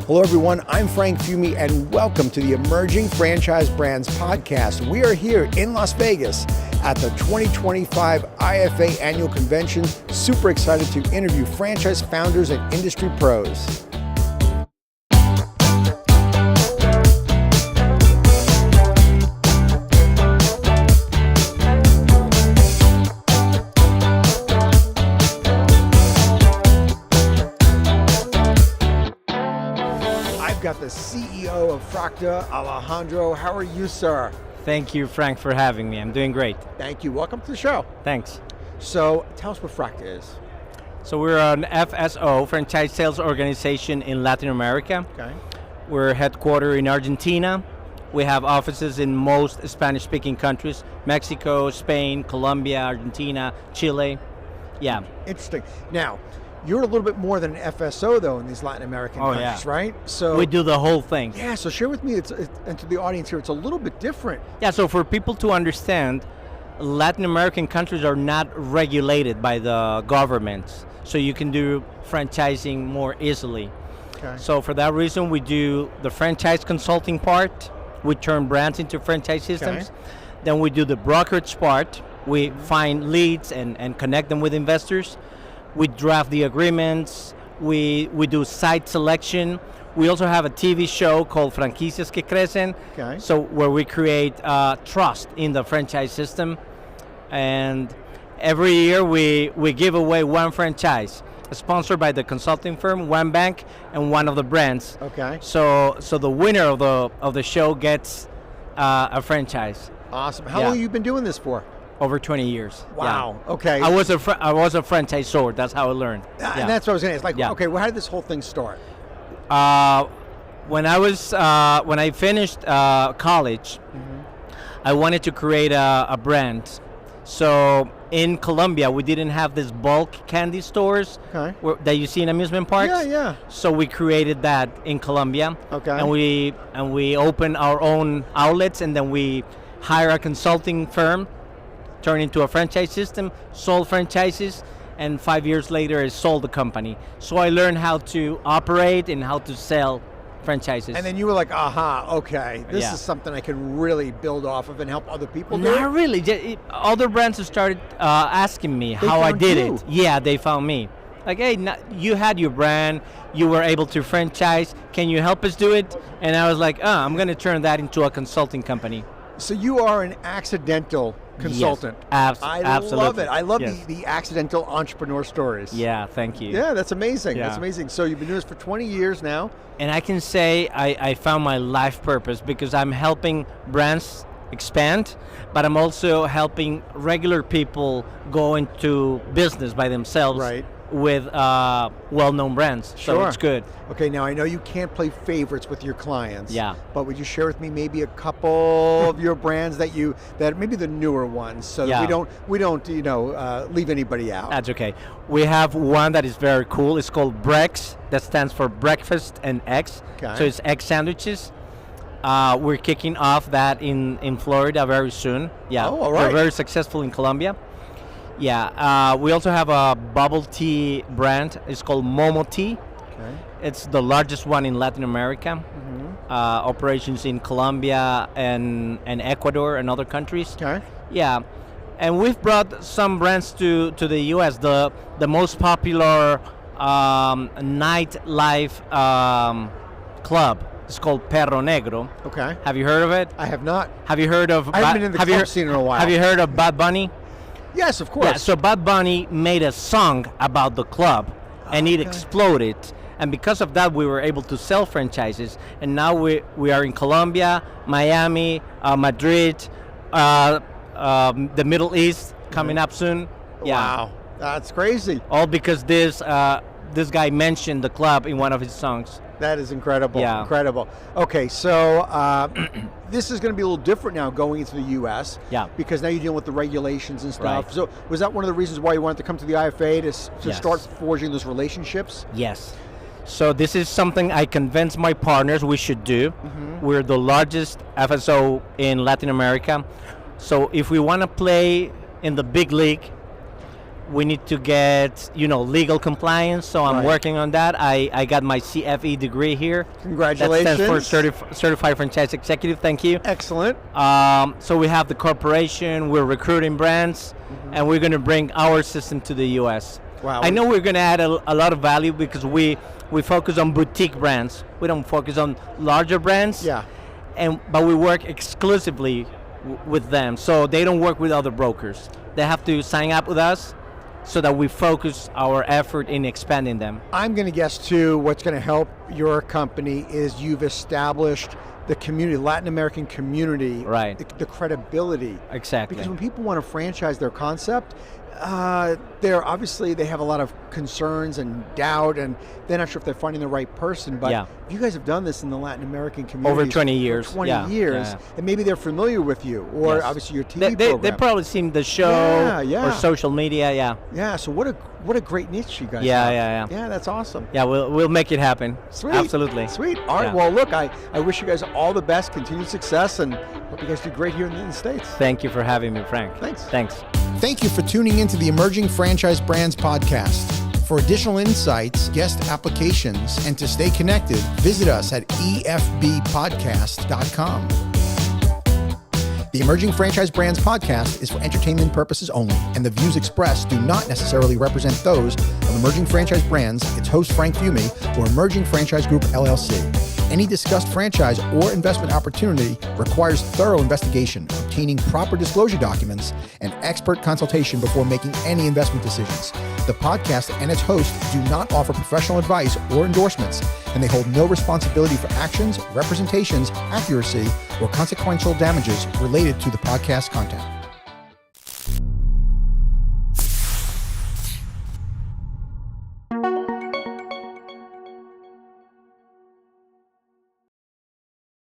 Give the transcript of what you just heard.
Hello, everyone. I'm Frank Fumi, and welcome to the Emerging Franchise Brands podcast. We are here in Las Vegas at the 2025 IFA Annual Convention. Super excited to interview franchise founders and industry pros. Got the CEO of Fractta, Alejandro. How are you, sir? Thank you, Frank, for having me. I'm doing great. Thank you. Welcome to the show. Thanks. So tell us what Fractta is. So we're an FSO, franchise sales organization in Latin America. Okay. We're headquartered in Argentina. We have offices in most Spanish-speaking countries: Mexico, Spain, Colombia, Argentina, Chile. Yeah. Interesting. Now, you're a little bit more than an FSO, though, in these Latin American countries, right? So we do the whole thing. Yeah, so share with me, and to the audience here, it's a little bit different. Yeah, so for people to understand, Latin American countries are not regulated by the governments, so you can do franchising more easily. Okay. So for that reason, we do the franchise consulting part. We turn brands into franchise systems. Okay. Then we do the brokerage part. We find leads and connect them with investors. We draft the agreements, we do site selection. We also have a TV show called Franquicias que Crecen, okay. So where we create trust in the franchise system. And every year we give away one franchise, sponsored by the consulting firm, one bank, and one of the brands. Okay. So the winner of the show gets a franchise. Awesome. How long have you been doing this for? Over 20 years. Wow. Yeah. Okay. I was a franchisor. That's how I learned. And that's what I was going to ask. Okay, well, how did this whole thing start? When I finished college, I wanted to create a brand. So in Colombia, we didn't have this bulk candy stores that you see in amusement parks. Yeah. So we created that in Colombia. Okay. And we opened our own outlets, and then we hire a consulting firm, turned into a franchise system, sold franchises, and 5 years later I sold the company. So I learned how to operate and how to sell franchises. And then you were like, okay, this is something I can really build off of and help other people do? Not really. Other brands have started asking me how I did it. Yeah, they found me. Like, hey, you had your brand, you were able to franchise, can you help us do it? And I was like, I'm going to turn that into a consulting company. So you are an accidental consultant. Yes, I absolutely. love it. I love the accidental entrepreneur stories. Yeah, thank you. Yeah, that's amazing. Yeah. That's amazing. So you've been doing this for 20 years now. And I can say I found my life purpose because I'm helping brands expand, but I'm also helping regular people go into business by themselves. Right. With well-known brands, Sure. So it's good. Okay, now I know you can't play favorites with your clients. Yeah. But would you share with me maybe a couple of your brands that maybe the newer ones, so that we don't leave anybody out. That's okay. We have one that is very cool. It's called Brex. That stands for breakfast and eggs. Okay. So it's egg sandwiches. We're kicking off that in Florida very soon. Yeah. Oh, all right. We're very successful in Colombia. Yeah, we also have a bubble tea brand. It's called Momo Tea. Okay. It's the largest one in Latin America. Operations in Colombia and Ecuador and other countries. Okay. Yeah, and we've brought some brands to the U.S. The most popular nightlife club is called Perro Negro. Okay. Have you heard of it? I have not. Have you heard of? I haven't been in the club scene in a while. Have you heard of Bad Bunny? Yes, of course. Yeah, so Bad Bunny made a song about the club, and it exploded. And because of that, we were able to sell franchises. And now we are in Colombia, Miami, Madrid, the Middle East coming up soon. Yeah. Wow, that's crazy. All because this guy mentioned the club in one of his songs. That is incredible. Yeah. Incredible. Okay, so this is going to be a little different now going into the U.S. Yeah. Because now you're dealing with the regulations and stuff. Right. So was that one of the reasons why you wanted to come to the IFA to Yes. start forging those relationships? Yes. So this is something I convinced my partners we should do. We're the largest FSO in Latin America. So if we want to play in the big league, we need to get, legal compliance. So I'm Right. working on that. I got my CFE degree here. Congratulations. That stands for Certified Franchise Executive. Thank you. Excellent. So we have the corporation. We're recruiting brands, and we're going to bring our system to the U.S. Wow. I know we're going to add a lot of value because we focus on boutique brands. We don't focus on larger brands. Yeah. But we work exclusively with them, so they don't work with other brokers. They have to sign up with us so that we focus our effort in expanding them. I'm going to guess too, what's going to help your company is you've established the community, Latin American community, Right. the credibility. Exactly. Because when people want to franchise their concept, they have a lot of concerns and doubt, and they're not sure if they're finding the right person. But Yeah. you guys have done this in the Latin American community Over 20 years. For 20 Yeah. years, Yeah. and maybe they're familiar with you, or Yes. obviously your TV They program. probably seen the show Yeah. or social media. Yeah. Yeah. So what a great niche you guys Yeah, have. yeah. Yeah, that's awesome. Yeah, we'll make it happen. Sweet. Absolutely. Sweet. All right. Yeah. Well, look, I wish you guys all the best, continued success, and hope you guys do great here in the States. Thank you for having me, Frank. Thanks. Thanks. Thank you for tuning into the Emerging Franchise Brands podcast. For additional insights, guest applications, and to stay connected, visit us at efbpodcast.com. The Emerging Franchise Brands podcast is for entertainment purposes only, and the views expressed do not necessarily represent those of Emerging Franchise Brands, its host Frank Fiume, or Emerging Franchise Group LLC. Any discussed franchise or investment opportunity requires thorough investigation, obtaining proper disclosure documents, and expert consultation before making any investment decisions. The podcast and its host do not offer professional advice or endorsements, and they hold no responsibility for actions, representations, accuracy, or consequential damages related to the podcast content.